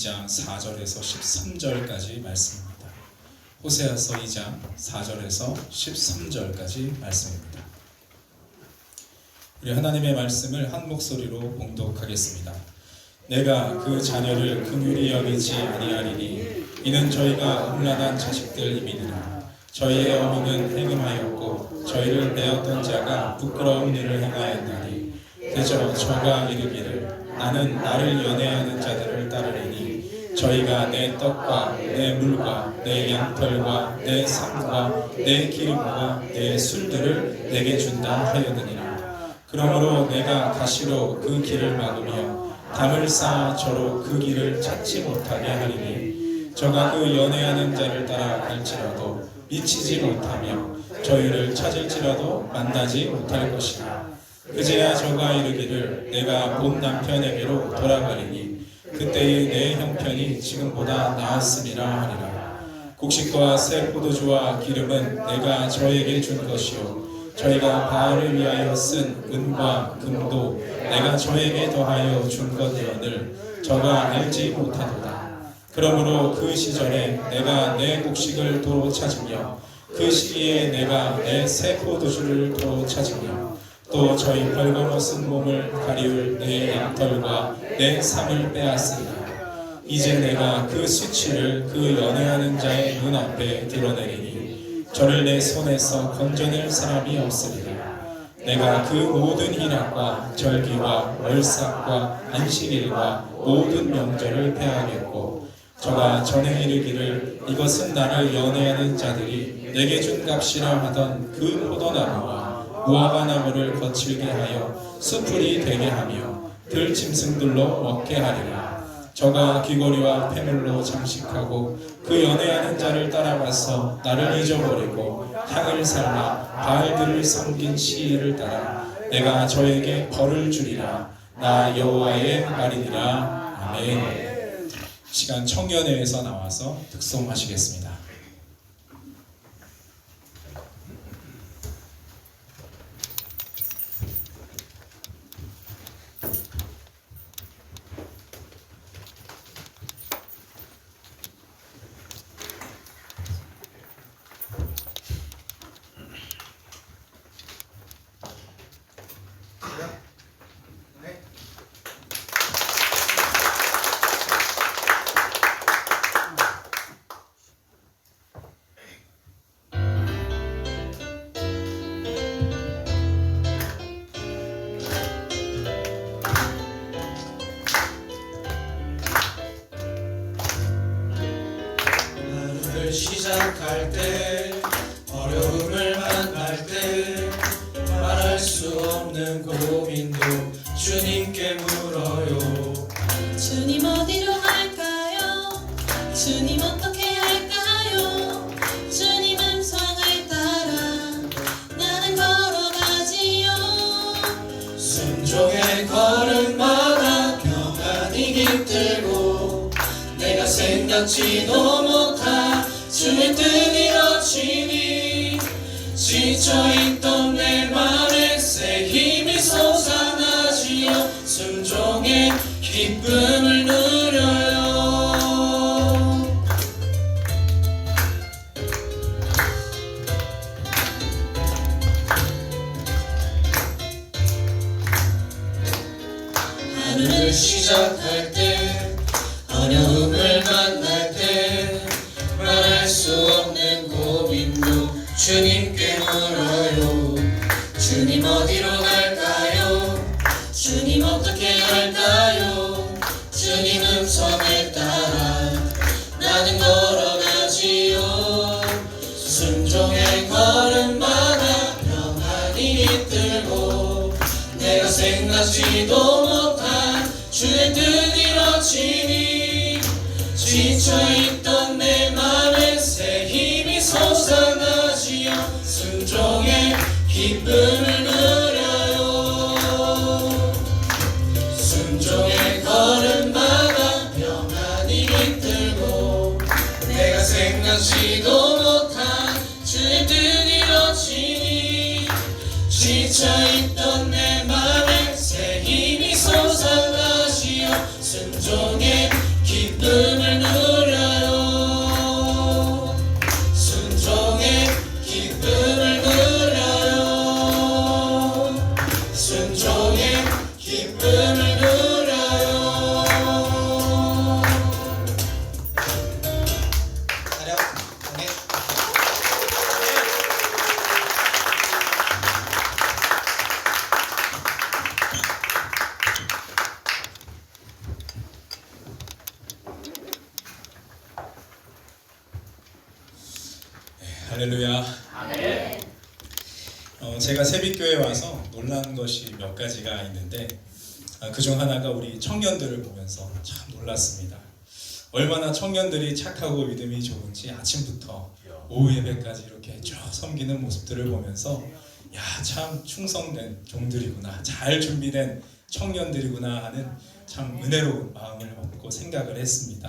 2장 4절에서 13절까지 말씀입니다. 호세아서 2장 4절에서 13절까지 말씀입니다. 우리 하나님의 말씀을 한 목소리로 봉독하겠습니다. 내가 그 자녀를 긍휼히 여기지 아니하리니 이는 저희가 음란한 자식들임이니라. 저희의 어미는 행음하였고 저희를 내었던 자가 부끄러운 일을 행하였나니 그저 저가 이르기를 나는 나를 연애하는 자들을 따르리니 저희가 내 떡과 내 물과 내 양털과 내 삶과 내 기름과 내 술들을 내게 준다 하였느니라. 그러므로 내가 가시로 그 길을 막으며 담을 쌓아 저로 그 길을 찾지 못하게 하리니 저가 그 연애하는 자를 따라 갈지라도 미치지 못하며 저희를 찾을지라도 만나지 못할 것이라. 그제야 저가 이르기를 내가 본 남편에게로 돌아가리니 그때의 내 형편이 지금보다 나았으리라 하리라. 곡식과 새 포도주와 기름은 내가 저에게 준 것이요 저희가 바알을 위하여 쓴 은과 금도 내가 저에게 더하여 준 것이오늘 저가 알지 못하도다. 그러므로 그 시절에 내가 내 곡식을 도로 찾으며 그 시기에 내가 내 새 포도주를 도로 찾으며 또 저희 벌거벗은 몸을 가리울 내 양털과 내 삶을 빼앗으리라. 이제 내가 그 수치를 그 연애하는 자의 눈앞에 드러내리니 저를 내 손에서 건져낼 사람이 없으리라. 내가 그 모든 희락과 절기와 월삭과 안식일과 모든 명절을 폐하겠고 저가 전에 이르기를 이것은 나를 연애하는 자들이 내게 준 값이라 하던 그 포도나무와 무화과 나무를 거칠게 하여 수풀이 되게 하며 들짐승들로 먹게 하리라. 저가 귀고리와 패물로 장식하고 그 연애하는 자를 따라가서 나를 잊어버리고 향을 살라 바알들을 섬긴 시인을 따라 내가 저에게 벌을 주리라. 나 여호와의 말이니라. 아멘. 시간 청년회에서 나와서 득송하시겠습니다. 시작할 때 어려움을 만날 때 말할 수 없는 고민도 주님께 물어요. 주님 어디로 갈까요? 주님 어떻게 할까요? 주님 음성을 따라 나는 걸어가지요. 순종의 걸음마다 평안이 깃들고 내가 생각지도 못한 주의 뜻 이뤄지니 지쳐있던 내 맘에 새 힘이 솟아나지요. 순종의 기쁨을 누려요. 하루를 시작할 때 어려움을 만날 때 말할 수 없는 고민도 주님께 물어요. 주님 어디로 갈까요? 주님 어떻게 할까요? 주님 음성에 따라 나는 걸어가지요. 순종의 걸음마다 평안이 깃들고 내가 생각지도 못한 주의 뜻 이뤄지니 지쳐있던 내 맘에 새 힘이 솟아나지요. 순종의 기쁨을 누려요. 순종의 걸음마다 평안이 깃들고 내가 생각지도 못한 주의 뜻 이뤄지니 지쳐있던 내 맘에 새 힘이 솟아나지요. 순종의 기쁨 할렐루야. 제가 새빛교회에 와서 놀란 것이 몇 가지가 있는데 그중 하나가 우리 청년들을 보면서 참 놀랐습니다. 얼마나 청년들이 착하고 믿음이 좋은지 아침부터 오후 예배까지 이렇게 쭉 섬기는 모습들을 보면서 야, 참 충성된 종들이구나, 잘 준비된 청년들이구나 하는 참 은혜로운 마음을 먹고 생각을 했습니다.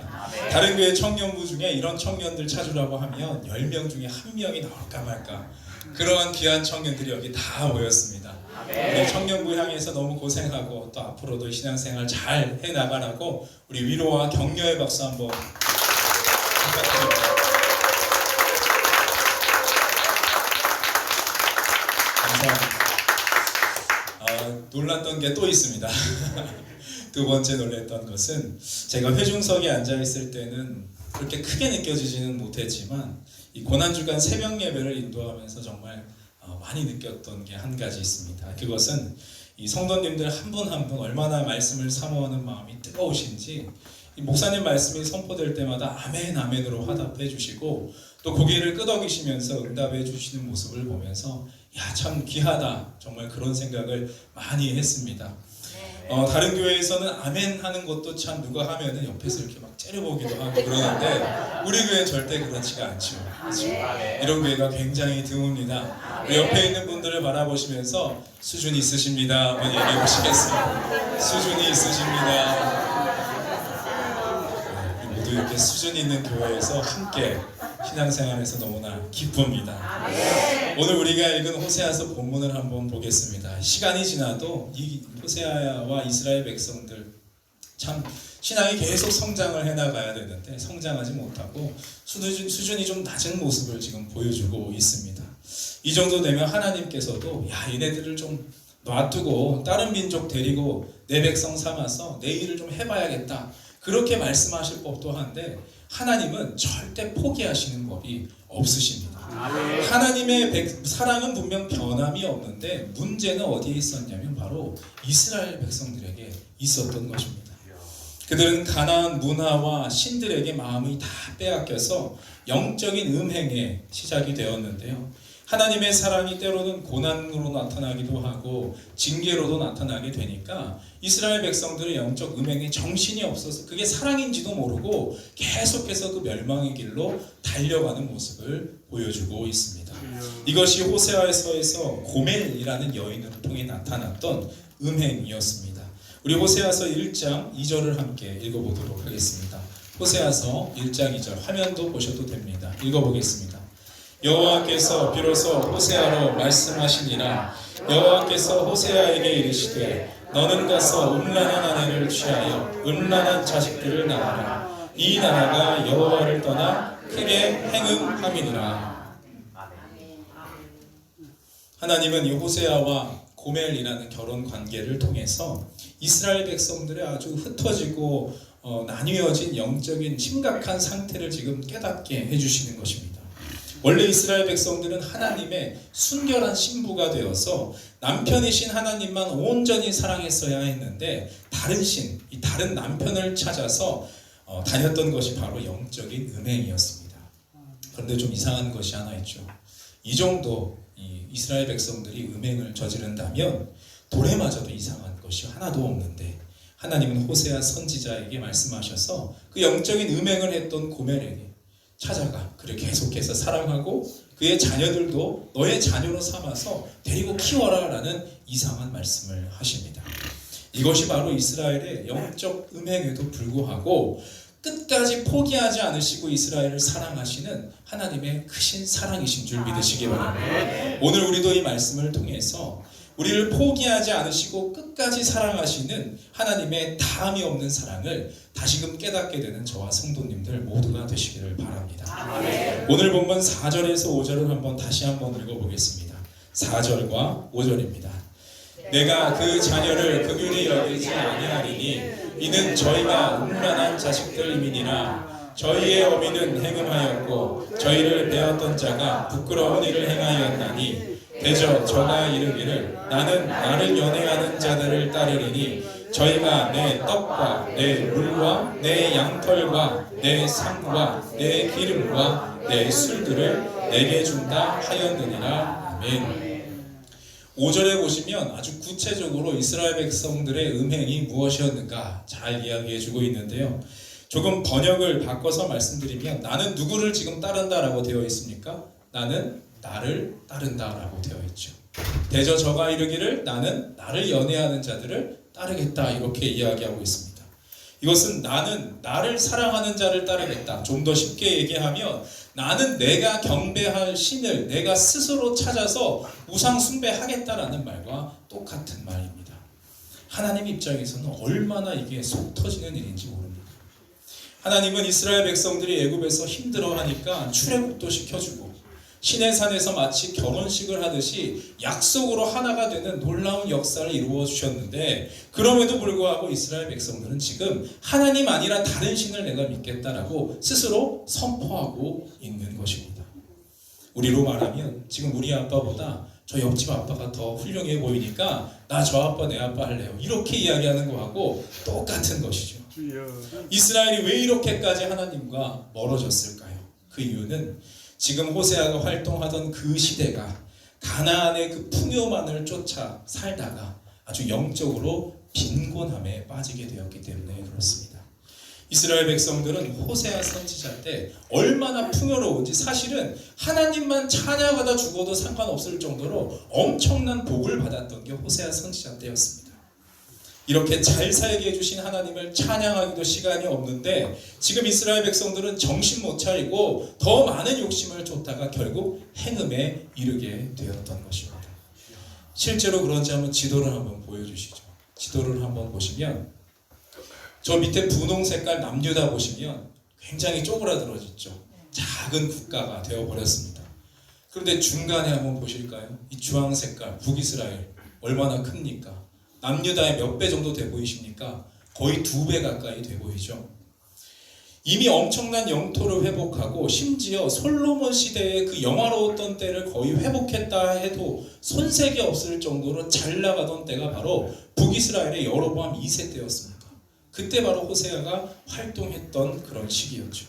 다른 교회 청년부 중에 이런 청년들 찾으라고 하면 10명 중에 1명이 나올까 말까 그러한 귀한 청년들이 여기 다 모였습니다. 우리 청년부 향해서 너무 고생하고 또 앞으로도 신앙생활 잘 해나가라고 우리 위로와 격려의 박수 한번 부탁드립니다. 감사합니다. 놀랐던 게 또 있습니다. 두 번째 놀랐던 것은 제가 회중석에 앉아있을 때는 그렇게 크게 느껴지지는 못했지만 이 고난주간 새벽 예배를 인도하면서 정말 많이 느꼈던 게 한 가지 있습니다. 그것은 이 성도님들 한 분 한 분 얼마나 말씀을 사모하는 마음이 뜨거우신지 이 목사님 말씀이 선포될 때마다 아멘 아멘으로 화답해 주시고 또 고개를 끄덕이시면서 응답해 주시는 모습을 보면서 야, 참 귀하다, 정말 그런 생각을 많이 했습니다. 다른 교회에서는 아멘 하는 것도 참 누가 하면은 옆에서 이렇게 막 째려보기도 하고 그러는데 우리 교회는 절대 그렇지가 않죠. 그렇죠? 이런 교회가 굉장히 드뭅니다. 우리 옆에 있는 분들을 바라보시면서 수준이 있으십니다 한번 얘기해 보시겠습니다. 수준이 있으십니다. 우리 모두 이렇게 수준 있는 교회에서 함께 신앙생활에서 너무나 기쁩니다. 오늘 우리가 읽은 호세아서 본문을 한번 보겠습니다. 시간이 지나도 이 호세아와 이스라엘 백성들 참 신앙이 계속 성장을 해나가야 되는데 성장하지 못하고 수준이 좀 낮은 모습을 지금 보여주고 있습니다. 이 정도 되면 하나님께서도 야, 얘네들을 좀 놔두고 다른 민족 데리고 내 백성 삼아서 내 일을 좀 해봐야겠다, 그렇게 말씀하실 법도 한데 하나님은 절대 포기하시는 법이 없으십니다. 하나님의 사랑은 분명 변함이 없는데 문제는 어디에 있었냐면 바로 이스라엘 백성들에게 있었던 것입니다. 그들은 가나안 문화와 신들에게 마음이 다 빼앗겨서 영적인 음행에 시작이 되었는데요. 하나님의 사랑이 때로는 고난으로 나타나기도 하고 징계로도 나타나게 되니까 이스라엘 백성들의 영적 음행에 정신이 없어서 그게 사랑인지도 모르고 계속해서 그 멸망의 길로 달려가는 모습을 보여주고 있습니다. 이것이 호세아서에서 고멜이라는 여인을 통해 나타났던 음행이었습니다. 우리 호세아서 1장 2절을 함께 읽어보도록 하겠습니다. 호세아서 1장 2절 화면도 보셔도 됩니다. 읽어보겠습니다. 여호와께서 비로소 호세아로 말씀하시니라. 여호와께서 호세아에게 이르시되 너는 가서 음란한 아내를 취하여 음란한 자식들을 낳아라. 이 나라가 여호와를 떠나 크게 행음함이니라. 하나님은 이 호세아와 고멜이라는 결혼 관계를 통해서 이스라엘 백성들의 아주 흩어지고 나뉘어진 영적인 심각한 상태를 지금 깨닫게 해주시는 것입니다. 원래 이스라엘 백성들은 하나님의 순결한 신부가 되어서 남편이신 하나님만 온전히 사랑했어야 했는데 다른 신, 이 다른 남편을 찾아서 다녔던 것이 바로 영적인 음행이었습니다. 그런데 좀 이상한 것이 하나 있죠. 이 정도 이스라엘 백성들이 음행을 저지른다면 돌에마저도 이상한 것이 하나도 없는데 하나님은 호세아 선지자에게 말씀하셔서 그 영적인 음행을 했던 고멜에게 찾아가 그를 계속해서 사랑하고 그의 자녀들도 너의 자녀로 삼아서 데리고 키워라 라는 이상한 말씀을 하십니다. 이것이 바로 이스라엘의 영적 음행에도 불구하고 끝까지 포기하지 않으시고 이스라엘을 사랑하시는 하나님의 크신 사랑이신 줄 믿으시기 바랍니다. 오늘 우리도 이 말씀을 통해서 우리를 포기하지 않으시고 끝까지 사랑하시는 하나님의 다함이 없는 사랑을 다시금 깨닫게 되는 저와 성도님들 모두가 되시기를 바랍니다. 오늘 본문 4절에서 5절을 한번 다시 한번 읽어보겠습니다. 4절과 5절입니다. 내가 그 자녀를 긍휼히 여기지 아니하리니 이는 저희가 음란한 자식들임이니라. 저희의 어미는 행음하였고 저희를 베었던 자가 부끄러운 일을 행하였나니 대저 저가 이르기를 나는 나를 연애하는 자들을 따르리니 저희가 내 떡과 내 물과 내 양털과 내 상과 내 기름과 내 술들을 내게 준다 하였느니라. 아멘. 5절에 보시면 아주 구체적으로 이스라엘 백성들의 음행이 무엇이었는가 잘 이야기해주고 있는데요. 조금 번역을 바꿔서 말씀드리면 나는 누구를 지금 따른다라고 되어 있습니까? 나는 나를 따른다라고 되어 있죠. 대저 저가 이르기를 나는 나를 연애하는 자들을 따르겠다 이렇게 이야기하고 있습니다. 이것은 나는 나를 사랑하는 자를 따르겠다. 좀 더 쉽게 얘기하면 나는 내가 경배할 신을 내가 스스로 찾아서 우상 숭배하겠다라는 말과 똑같은 말입니다. 하나님 입장에서는 얼마나 이게 속 터지는 일인지 모릅니다. 하나님은 이스라엘 백성들이 애굽에서 힘들어하니까 출애굽도 시켜주고 신의 산에서 마치 결혼식을 하듯이 약속으로 하나가 되는 놀라운 역사를 이루어 주셨는데 그럼에도 불구하고 이스라엘 백성들은 지금 하나님 아니라 다른 신을 내가 믿겠다라고 스스로 선포하고 있는 것입니다. 우리로 말하면 지금 우리 아빠보다 저 옆집 아빠가 더 훌륭해 보이니까 나 저 아빠 내 아빠 할래요. 이렇게 이야기하는 거하고 똑같은 것이죠. 이스라엘이 왜 이렇게까지 하나님과 멀어졌을까요? 그 이유는 지금 호세아가 활동하던 그 시대가 가나안의 그 풍요만을 쫓아 살다가 아주 영적으로 빈곤함에 빠지게 되었기 때문에 그렇습니다. 이스라엘 백성들은 호세아 선지자 때 얼마나 풍요로운지 사실은 하나님만 찬양하다 죽어도 상관없을 정도로 엄청난 복을 받았던 게 호세아 선지자 때였습니다. 이렇게 잘 살게 해주신 하나님을 찬양하기도 시간이 없는데 지금 이스라엘 백성들은 정신 못 차리고 더 많은 욕심을 쫓다가 결국 행음에 이르게 되었던 것입니다. 실제로 그런지 한번 지도를 한번 보여주시죠. 지도를 한번 보시면 저 밑에 분홍 색깔 남유다 보시면 굉장히 쪼그라들어졌죠. 작은 국가가 되어버렸습니다. 그런데 중간에 한번 보실까요? 이 주황 색깔 북이스라엘 얼마나 큽니까? 남유다의 몇 배 정도 돼 보이십니까? 거의 2배 가까이 돼 보이죠. 이미 엄청난 영토를 회복하고 심지어 솔로몬 시대의 그 영화로웠던 때를 거의 회복했다 해도 손색이 없을 정도로 잘 나가던 때가 바로 북이스라엘의 여로보암 2세 때였습니다. 그때 바로 호세아가 활동했던 그런 시기였죠.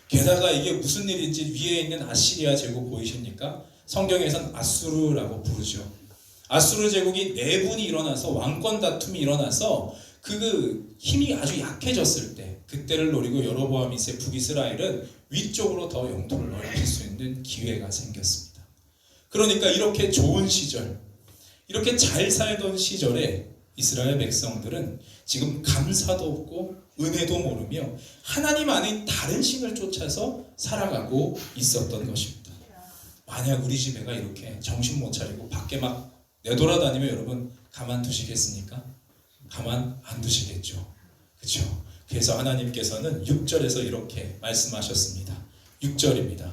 게다가 이게 무슨 일인지 위에 있는 아시리아 제국 보이십니까? 성경에선 아수르라고 부르죠. 아수르 제국이 내분이 일어나서 왕권 다툼이 일어나서 그 힘이 아주 약해졌을 때 그때를 노리고 여로보암 2세 북이스라엘은 위쪽으로 더 영토를 넓힐 수 있는 기회가 생겼습니다. 그러니까 이렇게 좋은 시절, 이렇게 잘 살던 시절에 이스라엘 백성들은 지금 감사도 없고 은혜도 모르며 하나님 아닌 다른 신을 쫓아서 살아가고 있었던 것입니다. 만약 우리 집애가 이렇게 정신 못 차리고 밖에 막 내돌아다니면 여러분 가만두시겠습니까? 가만 안 두시겠죠. 그렇죠? 그래서 하나님께서는 6절에서 이렇게 말씀하셨습니다. 6절입니다.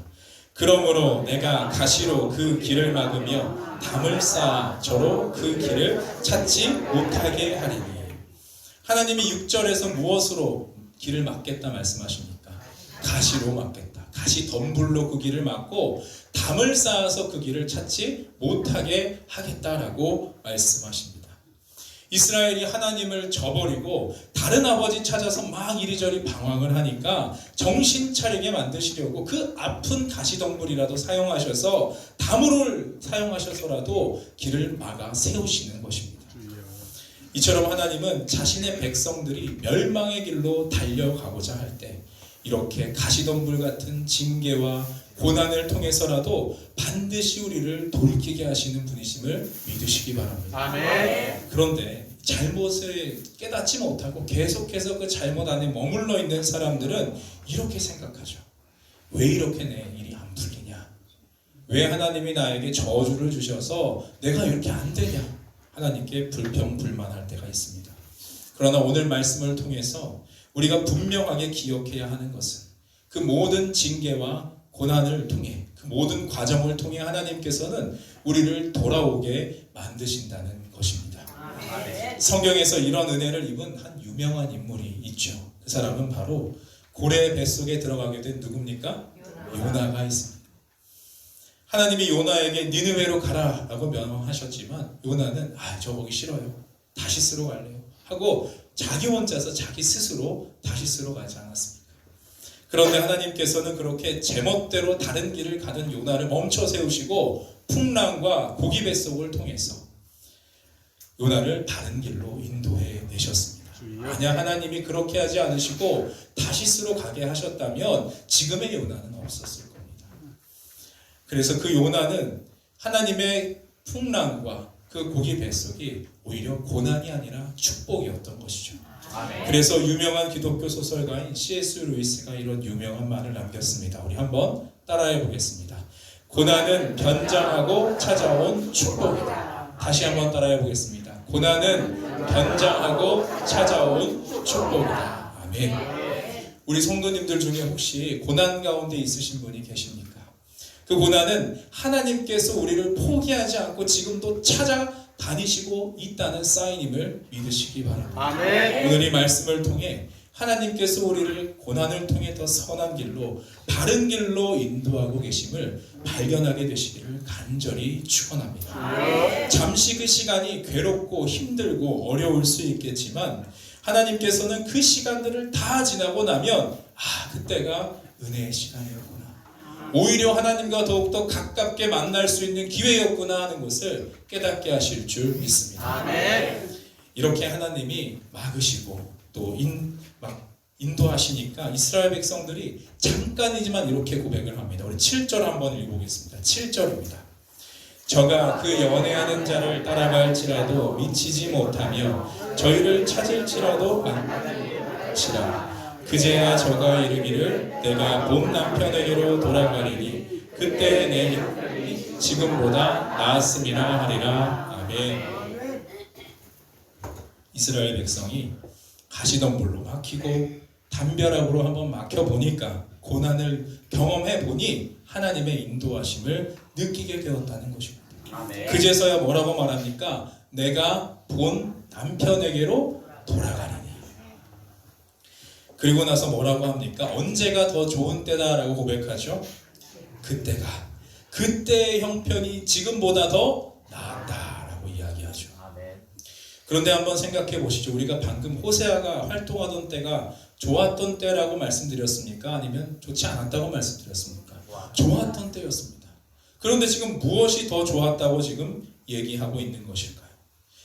그러므로 내가 가시로 그 길을 막으며 담을 쌓아 저로 그 길을 찾지 못하게 하리니. 하나님이 6절에서 무엇으로 길을 막겠다 말씀하십니까? 가시로 막겠다. 가시 덤불로 그 길을 막고 담을 쌓아서 그 길을 찾지 못하게 하겠다라고 말씀하십니다. 이스라엘이 하나님을 저버리고 다른 아버지 찾아서 막 이리저리 방황을 하니까 정신 차리게 만드시려고 그 아픈 가시덤불이라도 사용하셔서 담을 사용하셔서라도 길을 막아 세우시는 것입니다. 이처럼 하나님은 자신의 백성들이 멸망의 길로 달려가고자 할 때 이렇게 가시덤불 같은 징계와 고난을 통해서라도 반드시 우리를 돌이키게 하시는 분이심을 믿으시기 바랍니다. 아멘. 그런데 잘못을 깨닫지 못하고 계속해서 그 잘못 안에 머물러 있는 사람들은 이렇게 생각하죠. 왜 이렇게 내 일이 안 풀리냐? 왜 하나님이 나에게 저주를 주셔서 내가 이렇게 안 되냐? 하나님께 불평불만할 때가 있습니다. 그러나 오늘 말씀을 통해서 우리가 분명하게 기억해야 하는 것은 그 모든 징계와 고난을 통해 그 모든 과정을 통해 하나님께서는 우리를 돌아오게 만드신다는 것입니다. 성경에서 이런 은혜를 입은 한 유명한 인물이 있죠. 그 사람은 바로 고래 뱃속에 들어가게 된 누굽니까? 요나가 있습니다. 하나님이 요나에게 니느웨로 가라라고 명령하셨지만 요나는 저 거기 싫어요. 다시스로 갈래요. 하고 자기 혼자서 자기 스스로 다시스로 가지 않았습니까? 그런데 하나님께서는 그렇게 제멋대로 다른 길을 가는 요나를 멈춰 세우시고 풍랑과 고기 뱃속을 통해서 요나를 바른 길로 인도해 내셨습니다. 만약 하나님이 그렇게 하지 않으시고 다시스로 가게 하셨다면 지금의 요나는 없었을 겁니다. 그래서 그 요나는 하나님의 풍랑과 그 고기 뱃속이 오히려 고난이 아니라 축복이었던 것이죠. 그래서 유명한 기독교 소설가인 C.S. 루이스가 이런 유명한 말을 남겼습니다. 우리 한번 따라해 보겠습니다. 고난은 변장하고 찾아온 축복이다. 다시 한번 따라해 보겠습니다. 고난은 변장하고 찾아온 축복이다. 아멘. 우리 성도님들 중에 혹시 고난 가운데 있으신 분이 계십니까? 그 고난은 하나님께서 우리를 포기하지 않고 지금도 찾아다니시고 있다는 사인임을 믿으시기 바랍니다. 아멘. 오늘 이 말씀을 통해 하나님께서 우리를 고난을 통해 더 선한 길로 바른 길로 인도하고 계심을 발견하게 되시기를 간절히 축원합니다. 잠시 그 시간이 괴롭고 힘들고 어려울 수 있겠지만 하나님께서는 그 시간들을 다 지나고 나면 그때가 은혜의 시간이었구나. 오히려 하나님과 더욱더 가깝게 만날 수 있는 기회였구나 하는 것을 깨닫게 하실 줄 믿습니다. 아멘. 이렇게 하나님이 막으시고 또 인도하시니까 이스라엘 백성들이 잠깐이지만 이렇게 고백을 합니다. 우리 7절 한번 읽어보겠습니다. 7절입니다. 저가 그 연애하는 자를 따라갈지라도 미치지 못하며 저희를 찾을지라도 만나치라. 그제야 저가 이르기를 내가 본 남편에게로 돌아가리니 그때 내 형편이 지금보다 나았음이라 하리라. 아멘. 이스라엘 백성이 가시덤불로 막히고 담벼락으로 한번 막혀보니까 고난을 경험해보니 하나님의 인도하심을 느끼게 되었다는 것입니다. 아멘. 그제서야 뭐라고 말합니까? 내가 본 남편에게로 돌아가리니. 그리고 나서 뭐라고 합니까? 언제가 더 좋은 때다라고 고백하죠? 그때의 형편이 지금보다 더 나았다라고 이야기하죠. 그런데 한번 생각해 보시죠. 우리가 방금 호세아가 활동하던 때가 좋았던 때라고 말씀드렸습니까? 아니면 좋지 않았다고 말씀드렸습니까? 좋았던 때였습니다. 그런데 지금 무엇이 더 좋았다고 지금 얘기하고 있는 것일까요?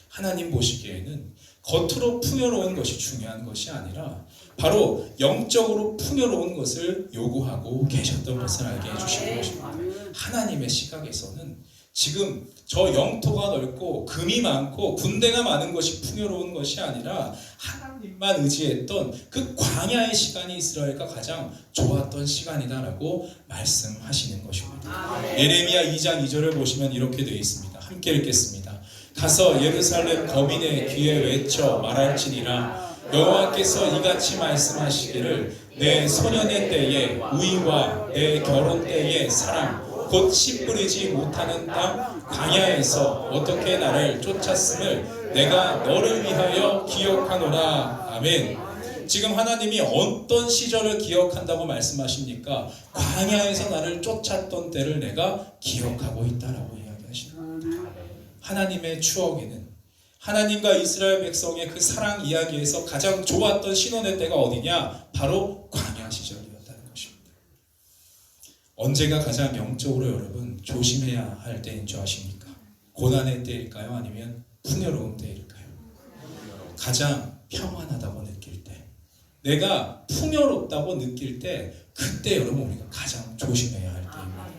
하나님 보시기에는 겉으로 풍요로운 것이 중요한 것이 아니라 바로 영적으로 풍요로운 것을 요구하고 계셨던 것을 알게 해주시는 것입니다. 하나님의 시각에서는 지금 저 영토가 넓고 금이 많고 군대가 많은 것이 풍요로운 것이 아니라 하나님만 의지했던 그 광야의 시간이 이스라엘과 가장 좋았던 시간이다라고 말씀하시는 것입니다. 예레미야 2장 2절을 보시면 이렇게 되어 있습니다. 함께 읽겠습니다. 가서 예루살렘 거민의 귀에 외쳐 말할지니라. 여호와께서 이같이 말씀하시기를 내 소년의 때에 우위와 내 결혼 때의 사랑 곧 씨 뿌리지 못하는 땅 광야에서 어떻게 나를 쫓았음을 내가 너를 위하여 기억하노라. 아멘. 지금 하나님이 어떤 시절을 기억한다고 말씀하십니까? 광야에서 나를 쫓았던 때를 내가 기억하고 있다라고 이야기하십니다. 하나님의 추억에는 하나님과 이스라엘 백성의 그 사랑 이야기에서 가장 좋았던 신혼의 때가 어디냐? 바로 광야 시절이었다는 것입니다. 언제가 가장 영적으로 여러분 조심해야 할 때인 줄 아십니까? 고난의 때일까요? 아니면 풍요로운 때일까요? 가장 평안하다고 느낄 때, 내가 풍요롭다고 느낄 때, 그때 여러분 우리가 가장 조심해야 할 때입니다.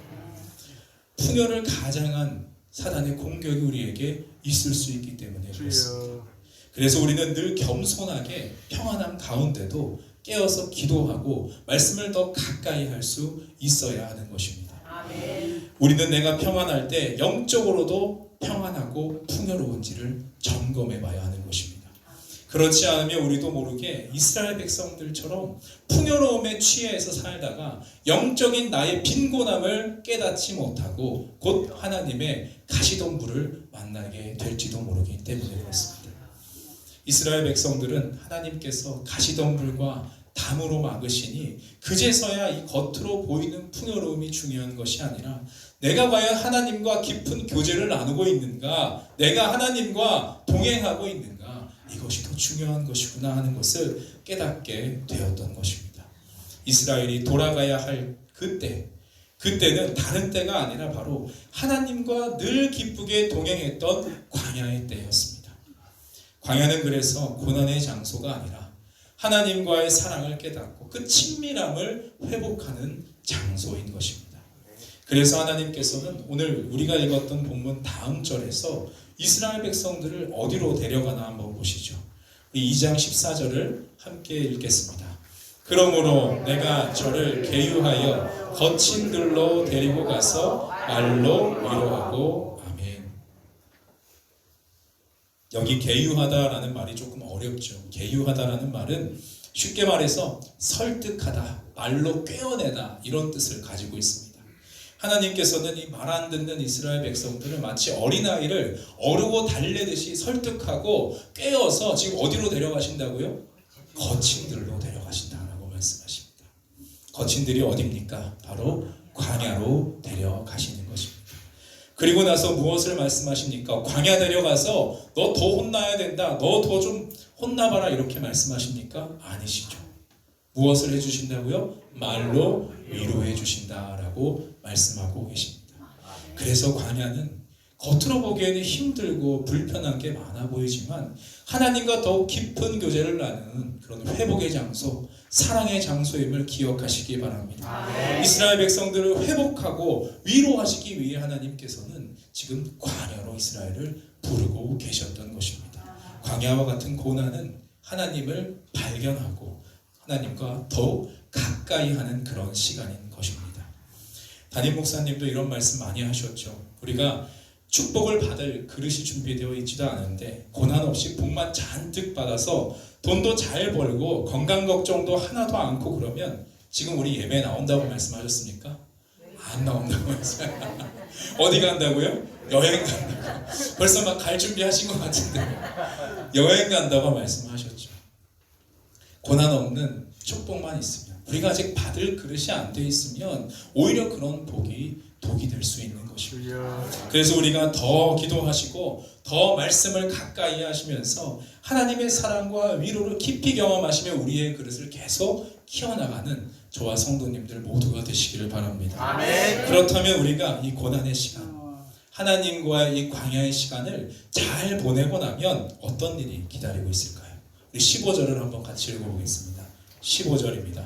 풍요를 가장한 사단의 공격이 우리에게 있을 수 있기 때문에 그렇습니다. 그래서 우리는 늘 겸손하게 평안함 가운데도 깨어서 기도하고 말씀을 더 가까이 할 수 있어야 하는 것입니다. 우리는 내가 평안할 때 영적으로도 평안하고 풍요로운지를 점검해 봐야 하는 것입니다. 그렇지 않으면 우리도 모르게 이스라엘 백성들처럼 풍요로움에 취해서 살다가 영적인 나의 빈곤함을 깨닫지 못하고 곧 하나님의 가시덤불을 만나게 될지도 모르기 때문에 그렇습니다. 이스라엘 백성들은 하나님께서 가시덤불과 담으로 막으시니 그제서야 이 겉으로 보이는 풍요로움이 중요한 것이 아니라 내가 과연 하나님과 깊은 교제를 나누고 있는가, 내가 하나님과 동행하고 있는가, 이것이 더 중요한 것이구나 하는 것을 깨닫게 되었던 것입니다. 이스라엘이 돌아가야 할 그때는 다른 때가 아니라 바로 하나님과 늘 기쁘게 동행했던 광야의 때였습니다. 광야는 그래서 고난의 장소가 아니라 하나님과의 사랑을 깨닫고 그 친밀함을 회복하는 장소인 것입니다. 그래서 하나님께서는 오늘 우리가 읽었던 본문 다음 절에서 이스라엘 백성들을 어디로 데려가나 한번 보시죠. 우리 2장 14절을 함께 읽겠습니다. 그러므로 내가 저를 계유하여 거친 들로 데리고 가서 말로 위로하고. 아멘. 여기 계유하다라는 말이 조금 어렵죠. 계유하다라는 말은 쉽게 말해서 설득하다, 말로 꿰어내다 이런 뜻을 가지고 있습니다. 하나님께서는 이 말 안 듣는 이스라엘 백성들을 마치 어린아이를 어르고 달래듯이 설득하고 꿰어서 지금 어디로 데려가신다고요? 거친 들로 데려가신다라고 말씀하십니다. 거친 들이 어디입니까? 바로 광야로 데려가시는 것입니다. 그리고 나서 무엇을 말씀하십니까? 광야 데려가서 너 더 혼나야 된다, 너 더 좀 혼나봐라 이렇게 말씀하십니까? 아니시죠. 무엇을 해주신다고요? 말로 위로해 주신다라고 말씀하고 계십니다. 그래서 광야는 겉으로 보기에는 힘들고 불편한 게 많아 보이지만 하나님과 더욱 깊은 교제를 나누는 그런 회복의 장소, 사랑의 장소임을 기억하시기 바랍니다. 이스라엘 백성들을 회복하고 위로하시기 위해 하나님께서는 지금 광야로 이스라엘을 부르고 계셨던 것입니다. 광야와 같은 고난은 하나님을 발견하고 하나님과 더욱 가까이 하는 그런 시간인 것입니다. 담임 목사님도 이런 말씀 많이 하셨죠. 우리가 축복을 받을 그릇이 준비되어 있지도 않은데 고난 없이 복만 잔뜩 받아서 돈도 잘 벌고 건강 걱정도 하나도 않고 그러면 지금 우리 예배 나온다고 말씀하셨습니까? 안 나온다고 말씀하셨어요. 어디 간다고요? 여행 간다고. 벌써 막 갈 준비하신 것 같은데 여행 간다고 말씀하셨죠. 고난 없는 축복만 있으면, 우리가 아직 받을 그릇이 안 돼 있으면 오히려 그런 복이 독이 될 수 있는 것입니다. 그래서 우리가 더 기도하시고 더 말씀을 가까이 하시면서 하나님의 사랑과 위로를 깊이 경험하시며 우리의 그릇을 계속 키워나가는 저와 성도님들 모두가 되시기를 바랍니다. 아멘. 그렇다면 우리가 이 고난의 시간, 하나님과의 이 광야의 시간을 잘 보내고 나면 어떤 일이 기다리고 있을까요? 우리 15절을 한번 같이 읽어보겠습니다. 15절입니다.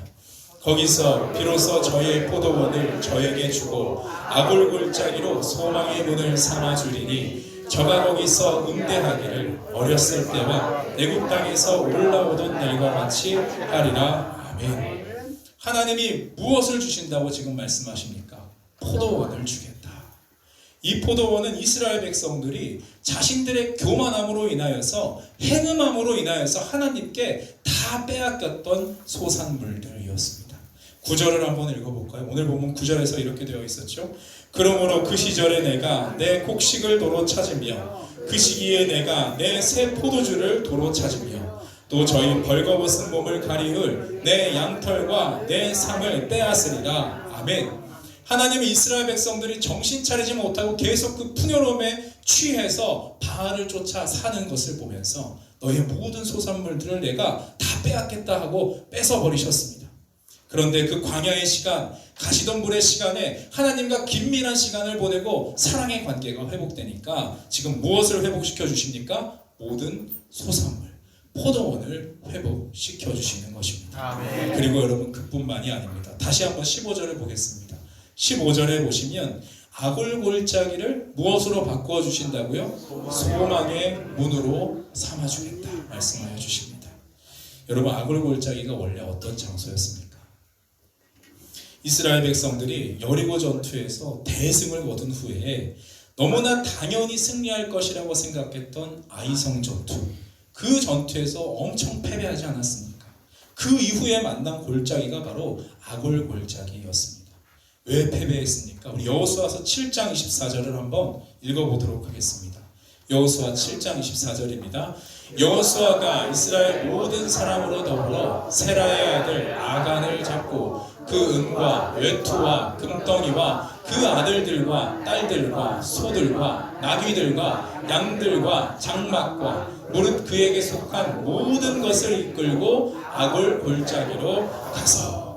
거기서 비로소 저의 포도원을 저에게 주고 아골골짜기로 소망의 문을 삼아주리니 저가 거기서 응대하기를 어렸을 때와 애굽 땅에서 올라오던 날과 같이 하리라. 아멘. 하나님이 무엇을 주신다고 지금 말씀하십니까? 포도원을 주겠다. 이 포도원은 이스라엘 백성들이 자신들의 교만함으로 인하여서, 행음함으로 인하여서 하나님께 다 빼앗겼던 소산물들이었습니다. 9절을 한번 읽어볼까요? 오늘 보면 9절에서 이렇게 되어 있었죠. 그러므로 그 시절에 내가 내 곡식을 도로 찾으며 그 시기에 내가 내 새 포도주를 도로 찾으며 또 저희 벌거벗은 몸을 가리울 내 양털과 내 상을 빼앗으리라. 아멘. 하나님은 이스라엘 백성들이 정신 차리지 못하고 계속 그 풍요로움에 취해서 바알을 쫓아 사는 것을 보면서 너의 모든 소산물들을 내가 다 빼앗겠다 하고 뺏어버리셨습니다. 그런데 그 광야의 시간, 가시덤불의 시간에 하나님과 긴밀한 시간을 보내고 사랑의 관계가 회복되니까 지금 무엇을 회복시켜 주십니까? 모든 소산물, 포도원을 회복시켜 주시는 것입니다. 아멘. 그리고 여러분 그뿐만이 아닙니다. 다시 한번 15절을 보겠습니다. 15절에 보시면 아골골짜기를 무엇으로 바꾸어 주신다고요? 소망의 문으로 삼아주겠다 말씀하여 주십니다. 여러분 아골골짜기가 원래 어떤 장소였습니까? 이스라엘 백성들이 여리고 전투에서 대승을 거둔 후에 너무나 당연히 승리할 것이라고 생각했던 아이성 전투, 그 전투에서 엄청 패배하지 않았습니까? 그 이후에 만난 골짜기가 바로 아골골짜기였습니다. 왜 패배했습니까? 우리 여호수아서 7장 24절을 한번 읽어보도록 하겠습니다. 여호수아 7장 24절입니다. 여호수아가 이스라엘 모든 사람으로 더불어 세라의 아들 아간을 잡고 그 은과 외투와 금덩이와 그 아들들과 딸들과 소들과 나귀들과 양들과 장막과 무릇 그에게 속한 모든 것을 이끌고 아골 골짜기로 가서.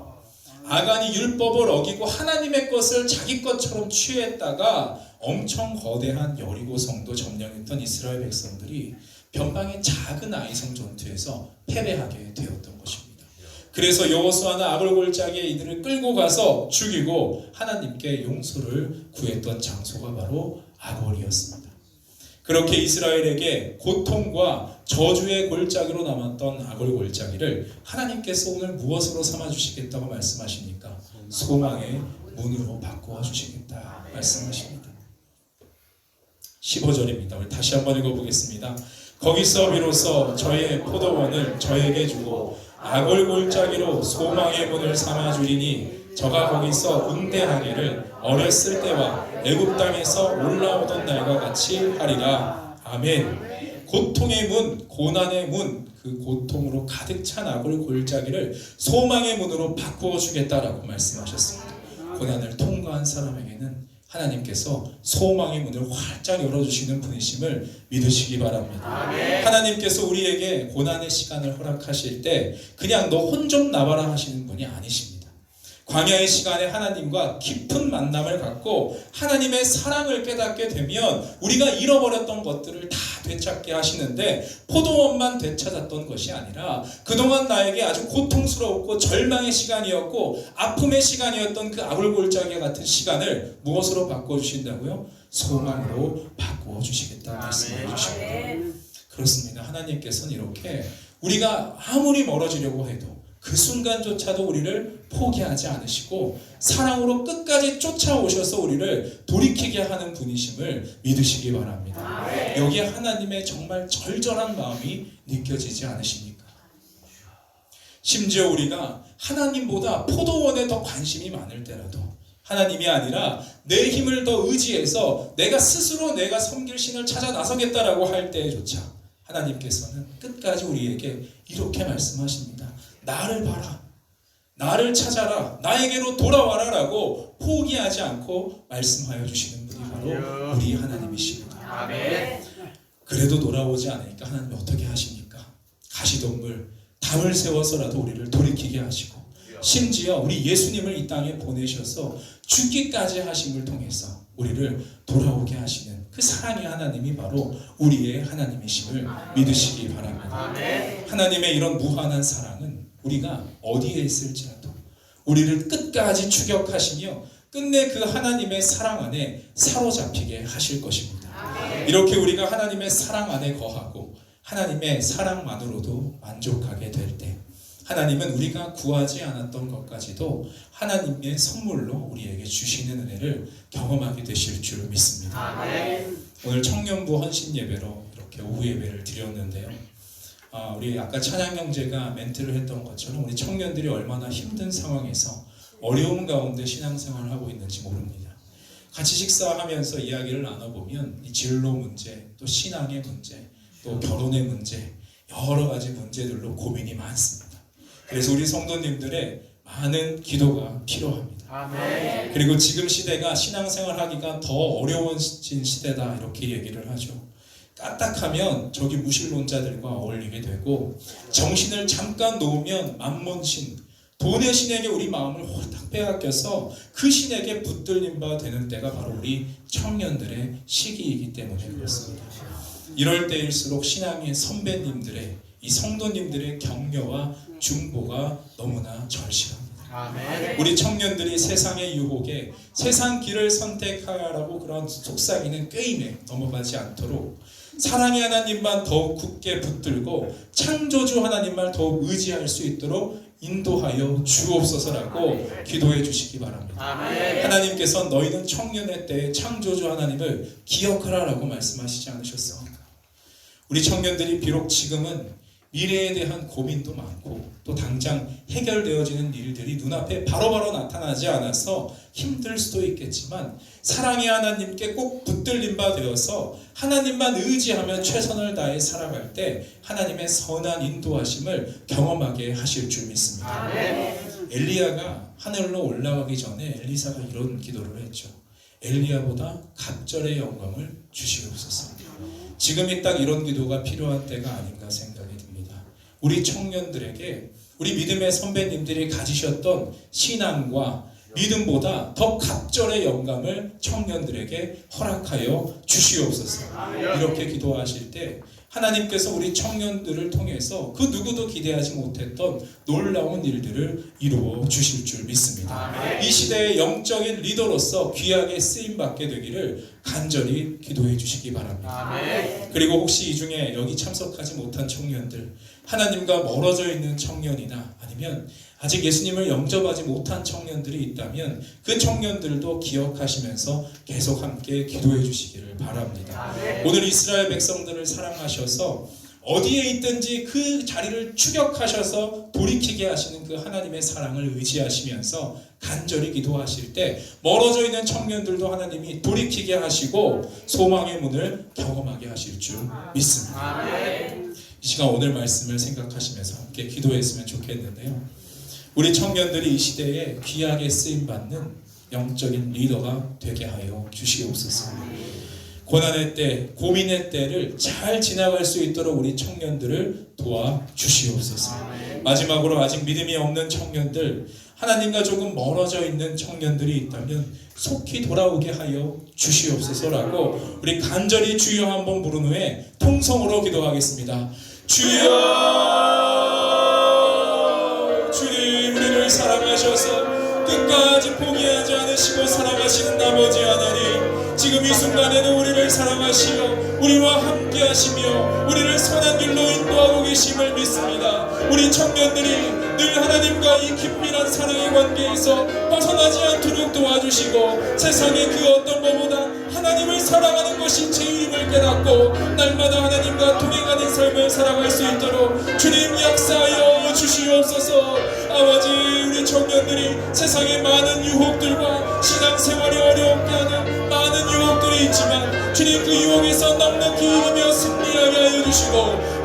아간이 율법을 어기고 하나님의 것을 자기 것처럼 취했다가 엄청 거대한 여리고 성도 점령했던 이스라엘 백성들이 변방의 작은 아이성 전투에서 패배하게 되었던 것입니다. 그래서 여호수아는 아골골짜기에 이들을 끌고 가서 죽이고 하나님께 용서를 구했던 장소가 바로 아골이었습니다. 그렇게 이스라엘에게 고통과 저주의 골짜기로 남았던 아골골짜기를 하나님께서 오늘 무엇으로 삼아주시겠다고 말씀하시니까 소망의 문으로 바꾸어 주시겠다 말씀하십니다. 15절입니다. 우리 다시 한번 읽어보겠습니다. 거기서 비로소 저의 포도원을 저에게 주고 아골골짜기로 소망의 문을 삼아주리니 저가 거기서 응대하기를 어렸을 때와 애굽 땅에서 올라오던 날과 같이 하리라. 아멘. 고통의 문, 고난의 문, 그 고통으로 가득 찬 아골골짜기를 소망의 문으로 바꾸어 주겠다라고 말씀하셨습니다. 고난을 통과한 사람에게는 하나님께서 소망의 문을 활짝 열어주시는 분이심을 믿으시기 바랍니다. 하나님께서 우리에게 고난의 시간을 허락하실 때 그냥 너 혼 좀 나와라 하시는 분이 아니십니다. 광야의 시간에 하나님과 깊은 만남을 갖고 하나님의 사랑을 깨닫게 되면 우리가 잃어버렸던 것들을 다 되찾게 하시는데 포도원만 되찾았던 것이 아니라 그동안 나에게 아주 고통스럽고 절망의 시간이었고 아픔의 시간이었던 그 아골골짜기 같은 시간을 무엇으로 바꿔주신다고요? 소망으로 바꿔주시겠다 말씀해 주십니다. 그렇습니다. 하나님께서는 이렇게 우리가 아무리 멀어지려고 해도 그 순간조차도 우리를 포기하지 않으시고 사랑으로 끝까지 쫓아오셔서 우리를 돌이키게 하는 분이심을 믿으시기 바랍니다. 여기에 하나님의 정말 절절한 마음이 느껴지지 않으십니까? 심지어 우리가 하나님보다 포도원에 더 관심이 많을 때라도 하나님이 아니라 내 힘을 더 의지해서 내가 스스로 내가 섬길 신을 찾아 나서겠다라고 할 때조차 하나님께서는 끝까지 우리에게 이렇게 말씀하십니다. 나를 봐라. 나를 찾아라. 나에게로 돌아와라 라고 포기하지 않고 말씀하여 주시는 분이 바로 우리 하나님이십니다. 아멘. 그래도 돌아오지 않으니까 하나님이 어떻게 하십니까? 가시덤불 담을 세워서라도 우리를 돌이키게 하시고 심지어 우리 예수님을 이 땅에 보내셔서 죽기까지 하심을 통해서 우리를 돌아오게 하시는 그 사랑의 하나님이 바로 우리의 하나님이심을 믿으시기 바랍니다. 하나님의 이런 무한한 사랑은 우리가 어디에 있을지라도 우리를 끝까지 추격하시며 끝내 그 하나님의 사랑 안에 사로잡히게 하실 것입니다. 이렇게 우리가 하나님의 사랑 안에 거하고 하나님의 사랑만으로도 만족하게 될 때 하나님은 우리가 구하지 않았던 것까지도 하나님의 선물로 우리에게 주시는 은혜를 경험하게 되실 줄 믿습니다. 오늘 청년부 헌신 예배로 이렇게 오후 예배를 드렸는데요. 우리 아까 찬양 형제가 멘트를 했던 것처럼 우리 청년들이 얼마나 힘든 상황에서 어려움 가운데 신앙생활을 하고 있는지 모릅니다. 같이 식사하면서 이야기를 나눠보면 이 진로 문제, 또 신앙의 문제, 또 결혼의 문제, 여러 가지 문제들로 고민이 많습니다. 그래서 우리 성도님들의 많은 기도가 필요합니다. 아멘. 그리고 지금 시대가 신앙생활하기가 더 어려워진 시대다 이렇게 얘기를 하죠. 까딱하면 저기 무신론자들과 어울리게 되고 정신을 잠깐 놓으면 만몬신, 돈의 신에게 우리 마음을 홀딱 빼앗겨서 그 신에게 붙들린 바 되는 때가 바로 우리 청년들의 시기이기 때문에 그렇습니다. 이럴 때일수록 신앙의 선배님들의 이 성도님들의 격려와 중보가 너무나 절실합니다. 아멘. 우리 청년들이 세상의 유혹에 세상 길을 선택하라고 그런 속삭이는 게임에 넘어가지 않도록 사랑의 하나님만 더욱 굳게 붙들고 창조주 하나님만 더욱 의지할 수 있도록 인도하여 주옵소서라고 기도해 주시기 바랍니다. 아멘. 하나님께서 너희는 청년의 때에 창조주 하나님을 기억하라라고 말씀하시지 않으셨습니까? 우리 청년들이 비록 지금은 미래에 대한 고민도 많고 또 당장 해결되어지는 일들이 눈앞에 바로바로 나타나지 않아서 힘들 수도 있겠지만 사랑의 하나님께 꼭 붙들린 바 되어서 하나님만 의지하며 최선을 다해 살아갈 때 하나님의 선한 인도하심을 경험하게 하실 줄 믿습니다. 아멘. 엘리야가 하늘로 올라가기 전에 엘리사가 이런 기도를 했죠. 엘리야보다 갑절의 영광을 주시옵소서. 지금이 딱 이런 기도가 필요한 때가 아닌가 생각이 듭니다. 우리 청년들에게 우리 믿음의 선배님들이 가지셨던 신앙과 믿음보다 더 갑절의 영감을 청년들에게 허락하여 주시옵소서. 이렇게 기도하실 때 하나님께서 우리 청년들을 통해서 그 누구도 기대하지 못했던 놀라운 일들을 이루어 주실 줄 믿습니다. 이 시대의 영적인 리더로서 귀하게 쓰임받게 되기를 간절히 기도해 주시기 바랍니다. 그리고 혹시 이 중에 여기 참석하지 못한 청년들, 하나님과 멀어져 있는 청년이나 아니면 아직 예수님을 영접하지 못한 청년들이 있다면 그 청년들도 기억하시면서 계속 함께 기도해 주시기를 바랍니다. 오늘 이스라엘 백성들을 사랑하셔서 어디에 있든지 그 자리를 추격하셔서 돌이키게 하시는 그 하나님의 사랑을 의지하시면서 간절히 기도하실 때 멀어져 있는 청년들도 하나님이 돌이키게 하시고 소망의 문을 경험하게 하실 줄 믿습니다. 이 시간 오늘 말씀을 생각하시면서 함께 기도했으면 좋겠는데요. 우리 청년들이 이 시대에 귀하게 쓰임받는 영적인 리더가 되게 하여 주시옵소서. 고난의 때, 고민의 때를 잘 지나갈 수 있도록 우리 청년들을 도와주시옵소서. 마지막으로 아직 믿음이 없는 청년들, 하나님과 조금 멀어져 있는 청년들이 있다면 속히 돌아오게 하여 주시옵소서라고 우리 간절히 주여 한번 부른 후에 통성으로 기도하겠습니다. 주여! 주님, 우리를 사랑하셔서 끝까지 포기하지 않으시고 사랑하시는 아버지 하나님, 지금 이 순간에는 우리를 사랑하시며 우리와 함께 하시며 우리를 선한 길로 인도하고 계심을 믿습니다. 우리 청년들이 늘 하나님과 이 긴밀한 사랑의 관계에서 벗어나지 않도록 도와주시고 세상의 그 어떤 것보다 하나님을 사랑하는 것이 제일임을 깨닫고 날마다 하나님과 동행하는 삶을 살아갈 수 있도록 주님 역사하여 주시옵소서. 아버지, 우리 청년들이 세상의 많은 유혹들과 신앙생활이 어렵게 하는 많은 유혹들이 있지만 주님 그 유혹에서 넉넉히 이기며 승리하게 하여 주시고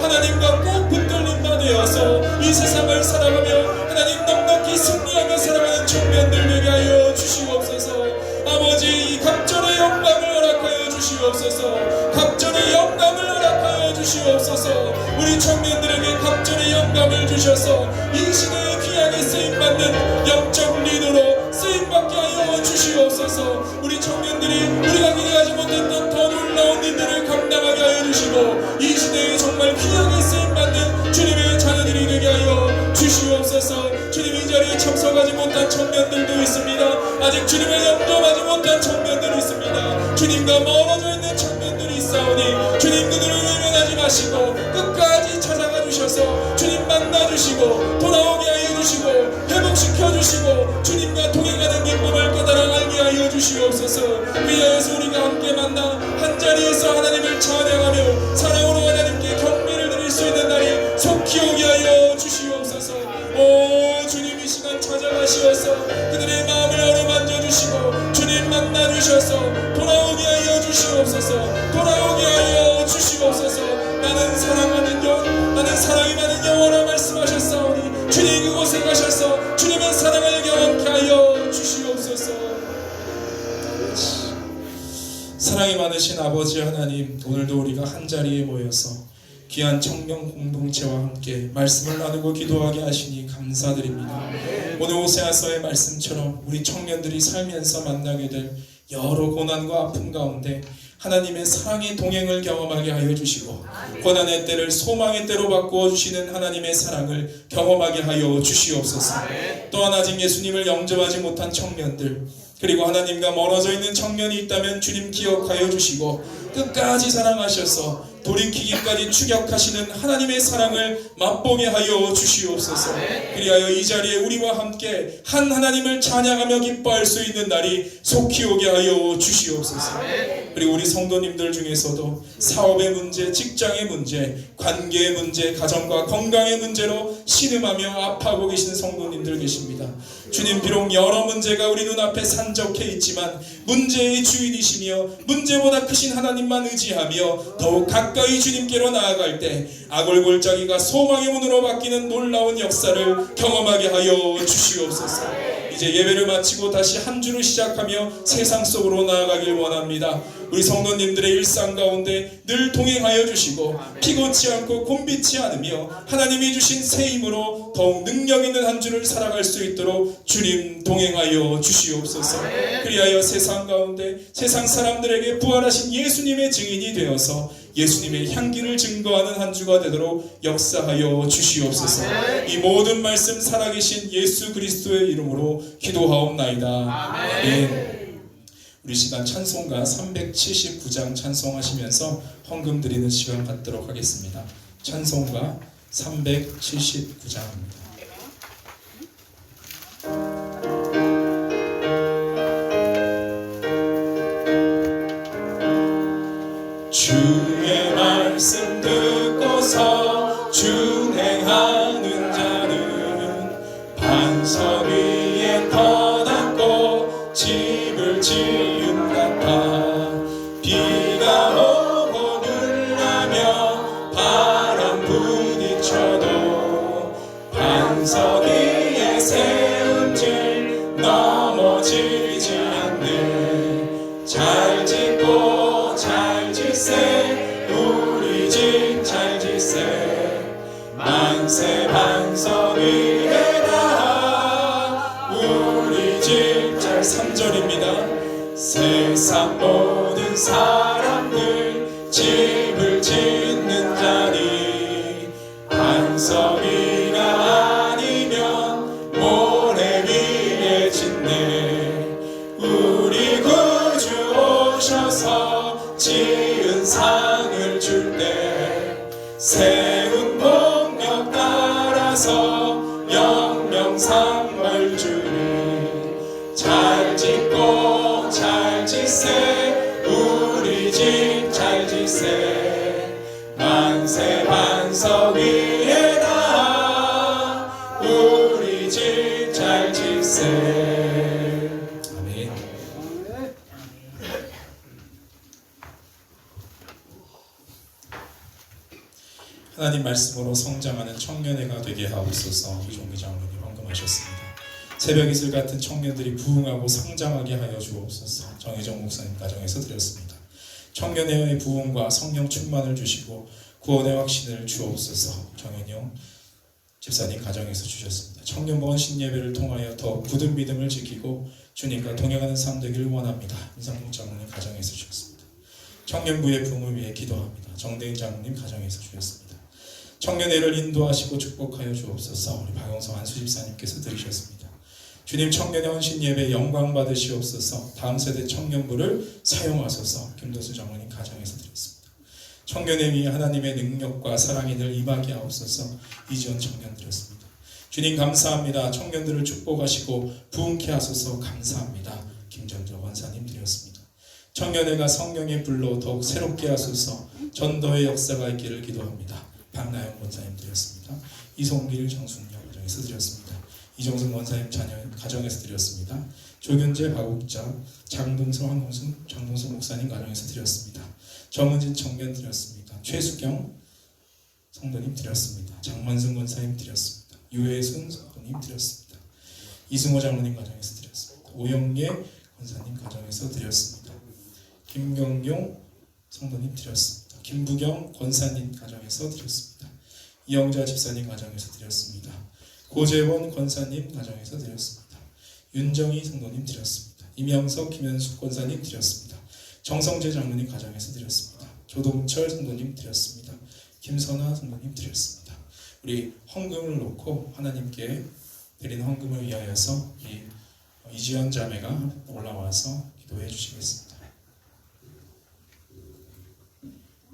하나님과 꼭 붙들림 받으어서 이 세상을 살아가며 하나님 넉넉히 승리하며 살아가는 청년들 되게 하여 주시옵소서. 아버지, 이 갑절의 영광을 허락하여 주시옵소서. 갑절의 영광을 허락하여 주시옵소서. 우리 청년들에게 갑절의 영광을 주셔서 이 시대에 귀하게 쓰임받는 영적 리더로 쓰임받게 하여 주시옵소서. 우리 청년들이 우리가 기대하지 못했던 더 놀라운 일들을 감당하게 하여 주시고 이 시대에 정말 귀하게 쓰임받는 주님의 자녀들이 되게 하여 주시옵소서. 주님, 이 자리에 참석하지 못한 청년들도 있습니다. 아직 주님을 영접하지 못한 청년들이 있습니다. 주님과 멀어져 있는 청년들이 있사오니 주님 그들을 외면하지 마시고 끝까지 찾아가 주셔서 주님 만나주시고 돌아오게 하여 주시고 회복시켜 주시고 주님과 동행하는 기쁨을 깨달아 알게 하여 주시옵소서. 위하여서 우리가 함께 만나 한자리에서 하나님을 찬양하며 사랑으로 하나님께 경배를 드릴 수 있는 날이 속히 오게 하여 주시옵소서. 오 주님, 이 시간 찾아가시어서 그들의 마음을 어루만져 주시고 주님 만나 주셔서 돌아오게 하여 주시옵소서. 돌아오게 하여 주시옵소서. 나는 사랑하는 영, 나는 사랑이 많은 영어라 말씀하셨사오니 주님 그곳에 가셔서 주님의 사랑을 경험케 하여 주시옵소서. 사랑이 많으신 아버지 하나님, 오늘도 우리가 한자리에 모여서 귀한 청년 공동체와 함께 말씀을 나누고 기도하게 하시니 감사드립니다. 오늘 오세아서의 말씀처럼 우리 청년들이 살면서 만나게 될 여러 고난과 아픔 가운데 하나님의 사랑의 동행을 경험하게 하여 주시고 고난의 때를 소망의 때로 바꾸어 주시는 하나님의 사랑을 경험하게 하여 주시옵소서. 또한 아직 예수님을 영접하지 못한 청년들, 그리고 하나님과 멀어져 있는 청년이 있다면 주님 기억하여 주시고 끝까지 사랑하셔서 돌이키기까지 추격하시는 하나님의 사랑을 맛보게 하여 주시옵소서. 그리하여 이 자리에 우리와 함께 한 하나님을 찬양하며 기뻐할 수 있는 날이 속히 오게 하여 주시옵소서. 그리고 우리 성도님들 중에서도 사업의 문제, 직장의 문제, 관계의 문제, 가정과 건강의 문제로 신음하며 아파하고 계신 성도님들 계십니다. 주님, 비록 여러 문제가 우리 눈앞에 산적해 있지만 문제의 주인이시며 문제보다 크신 하나님만 의지하며 더욱 가까이 주님께로 나아갈 때 아골골짜기가 소망의 문으로 바뀌는 놀라운 역사를 경험하게 하여 주시옵소서. 이제 예배를 마치고 다시 한 주를 시작하며 세상 속으로 나아가길 원합니다. 우리 성도님들의 일상 가운데 늘 동행하여 주시고 피곤치 않고 곤비치 않으며 하나님이 주신 새 힘으로 더욱 능력 있는 한 주를 살아갈 수 있도록 주님 동행하여 주시옵소서. 그리하여 세상 가운데 세상 사람들에게 부활하신 예수님의 증인이 되어서 예수님의 향기를 증거하는 한 주가 되도록 역사하여 주시옵소서. 이 모든 말씀 살아계신 예수 그리스도의 이름으로 기도하옵나이다. 아멘. 우리 시간 찬송가 379장 찬송하시면서 헌금 드리는 시간 갖도록 하겠습니다. 찬송가 379장입니다. 주의 말씀 듣고서 준행하는 자는 반석 위에 터닫고 집을 지은 같아. 비가 오고 눈나며 바람 부딪혀도 반석 위에 세운 집 넘어지지 않네. 잘 짓고 잘 짓세 우리 집 잘 짓세 만세 반석 위에다 우리 집 잘 3절입니다. 세상 모든 사람들 집을 짓는 자니 반석 위가 아니면 모래 위에 짓네. 우리 구주 오셔서 지은 상을 줄 때 세운 복력 따라서 영명상을 주니 잘 짓고 잘 짓세 우리 집 잘 짓세 만세 반석 위에다 우리 집 잘 짓세. 아멘. 하나님 말씀으로 성장하는 청년회가 되게 하옵소서. 이종기 장로님 헌금하셨습니다. 새벽 이슬 같은 청년들이 부흥하고 성장하게 하여 주옵소서. 정혜정 목사님 가정에서 드렸습니다. 청년회의 부흥과 성령 충만을 주시고 구원의 확신을 주옵소서. 정현영 집사님 가정에서 주셨습니다. 청년보건 신예배를 통하여 더 굳은 믿음을 지키고 주님과 동행하는 삶 되기를 원합니다. 인상국 장로님 가정에서 주셨습니다. 청년부의 부흥을 위해 기도합니다. 정대인 장로님 가정에서 주셨습니다. 청년회를 인도하시고 축복하여 주옵소서. 우리 박영성 안수집사님께서 드리셨습니다. 주님 청년의 헌신 예배 영광 받으시옵소서. 다음 세대 청년부를 사용하소서. 김도수 장로님 가정에서 드렸습니다. 청년회 위에 하나님의 능력과 사랑이 늘 임하게 하옵소서. 이지원 청년 드렸습니다. 주님 감사합니다. 청년들을 축복하시고 부흥케 하소서. 감사합니다. 김정조 원사님 드렸습니다. 청년회가 성령의 불로 더욱 새롭게 하소서. 전도의 역사가 있기를 기도합니다. 박나영 원사님 드렸습니다. 이송길 정순영 가정에서 드렸습니다. 이종승 원사님 자녀 가정에서 드렸습니다. 조균재 박욱자 장동성 황동순 장동성 목사님 가정에서 드렸습니다. 정은진 청년 드렸습니다. 최수경 성도님 드렸습니다. 장만승 원사님 드렸습니다. 유혜순 성도님 드렸습니다. 이승호 장로님 가정에서 드렸습니다. 오영예 권사님 가정에서 드렸습니다. 김경용 성도님 드렸습니다. 김부경 권사님 가정에서 드렸습니다. 이영자 집사님 가정에서 드렸습니다. 고재원 권사님 가정에서 드렸습니다. 윤정희 성도님 드렸습니다. 이명석 김현숙 권사님 드렸습니다. 정성재 장로님 가정에서 드렸습니다. 조동철 성도님 드렸습니다. 김선아 성도님 드렸습니다. 우리 헌금을 놓고 하나님께 드린 헌금을 위하여서 이지연 자매가 올라와서 기도해 주시겠습니다.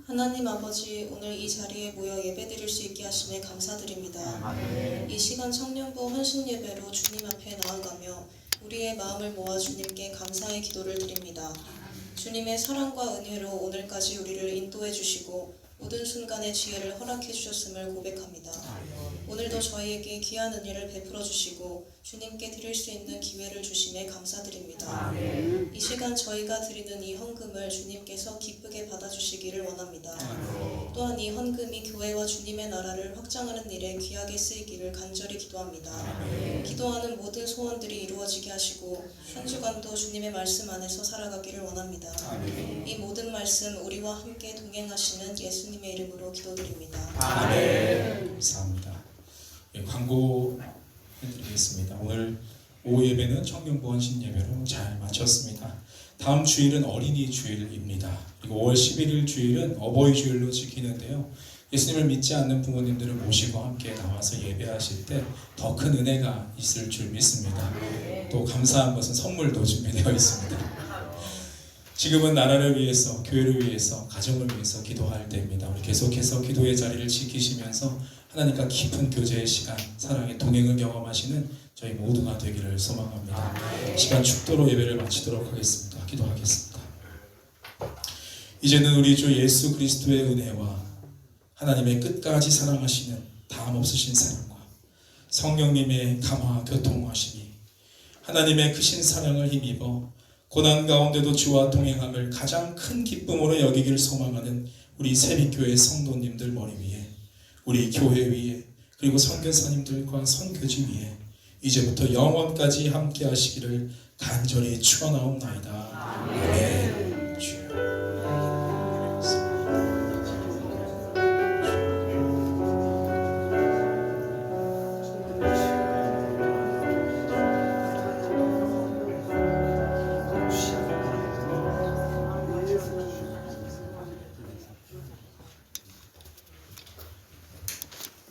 하나님 아버지, 오늘 이 자리에 모여 예배드릴 수 있게 하심에 감사드립니다. 이 시간 청년부 헌신 예배로 주님 앞에 나아가며 우리의 마음을 모아 주님께 감사의 기도를 드립니다. 주님의 사랑과 은혜로 오늘까지 우리를 인도해 주시고 모든 순간의 지혜를 허락해 주셨음을 고백합니다. 오늘도 저희에게 귀한 은혜를 베풀어 주시고 주님께 드릴 수 있는 기회를 주시니 주심에 감사드립니다. 이 시간 저희가 드리는 이 헌금을 주님께서 기쁘게 받아주시기를 원합니다. 또한 이 헌금이 교회와 주님의 나라를 확장하는 일에 귀하게 쓰이기를 간절히 기도합니다. 기도하는 모든 소원들이 이루어지게 하시고 한 주간도 주님의 말씀 안에서 살아가기를 원합니다. 이 모든 말씀 우리와 함께 동행하시는 예수님의 이름으로 기도드립니다. 감사합니다. 예, 광고 해드리겠습니다. 오늘 오후 예배는 청년부 헌신 예배로 잘 마쳤습니다. 다음 주일은 어린이 주일입니다. 그리고 5월 11일 주일은 어버이 주일로 지키는데요. 예수님을 믿지 않는 부모님들을 모시고 함께 나와서 예배하실 때 더 큰 은혜가 있을 줄 믿습니다. 또 감사한 것은 선물도 준비되어 있습니다. 지금은 나라를 위해서, 교회를 위해서, 가정을 위해서 기도할 때입니다. 우리 계속해서 기도의 자리를 지키시면서 하나님과 깊은 교제의 시간, 사랑의 동행을 경험하시는 저희 모두가 되기를 소망합니다. 시간 축도로 예배를 마치도록 하겠습니다. 기도하겠습니다. 이제는 우리 주 예수 그리스도의 은혜와 하나님의 끝까지 사랑하시는 다음 없으신 사랑과 성령님의 감화 교통하심이 하나님의 크신 사랑을 힘입어 고난 가운데도 주와 동행함을 가장 큰 기쁨으로 여기길 소망하는 우리 새빛교회 성도님들 머리 위에, 우리 교회 위에, 그리고 선교사님들과 선교지 위에 이제부터 영원까지 함께 하시기를 간절히 축원하옵나이다. 아멘.